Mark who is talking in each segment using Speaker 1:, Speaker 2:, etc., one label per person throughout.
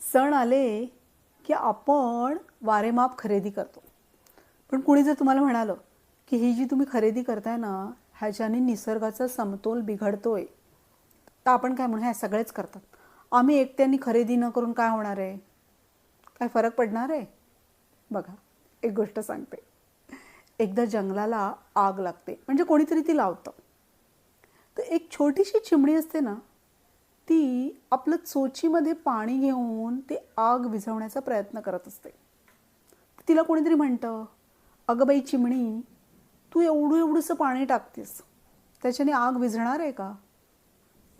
Speaker 1: सण आले की आपण वारेमाप खरेदी करतो. पण कुणी जर तुम्हाला म्हणालं की ही जी तुम्ही खरेदी करताय ना, ह्याच्याने निसर्गाचा समतोल बिघडतोय, तर आपण काय म्हणू, ह्या सगळेच करतात, आम्ही एकट्याने खरेदी न करून काय होणार आहे, काय फरक पडणार आहे? बघा, एक गोष्ट सांगते. एकदा जंगलाला आग लागते, म्हणजे कोणीतरी ती लावतं. तर एक छोटीशी चिमणी असते ना, ती आपलं चोचीमध्ये पाणी घेऊन ते आग विझवण्याचा प्रयत्न करत असते. तिला कोणीतरी म्हणतं, अगं बाई चिमणी, तू एवढं एवढंसं पाणी टाकतेस, त्याच्याने आग विझणार आहे का?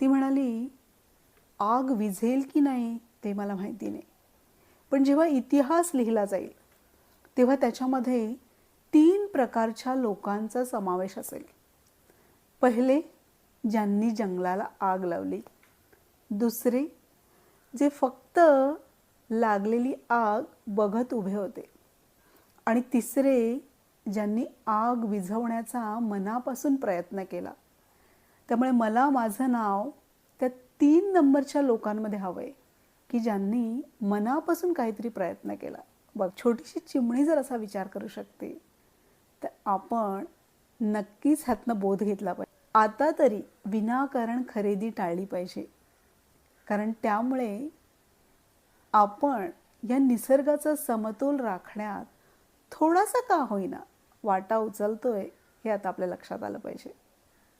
Speaker 1: ती म्हणाली, आग विझेल की नाही ते मला माहिती नाही, पण जेव्हा इतिहास लिहिला जाईल तेव्हा त्याच्यामध्ये 3 प्रकारच्या लोकांचा समावेश असेल. पहिले, ज्यांनी जंगलाला आग लावली. दुसरे, जे फक्त लागलेली आग बघत उभे होते. आणि तिसरे, ज्यांनी आग विझवण्याचा मनापासून प्रयत्न केला. त्यामुळे मला माझं नाव त्या 3 नंबरच्या लोकांमध्ये हवं आहे, की ज्यांनी मनापासून काहीतरी प्रयत्न केला. बघ, छोटीशी चिमणी जर असा विचार करू शकते, तर आपण नक्कीच ह्यातनं बोध घेतला पाहिजे. आता तरी विनाकारण खरेदी टाळली पाहिजे, कारण त्यामुळे आपण या निसर्गाचा समतोल राखण्यात थोडासा का होईना वाटा उचलतोय, हे आता आपल्या लक्षात आलं पाहिजे.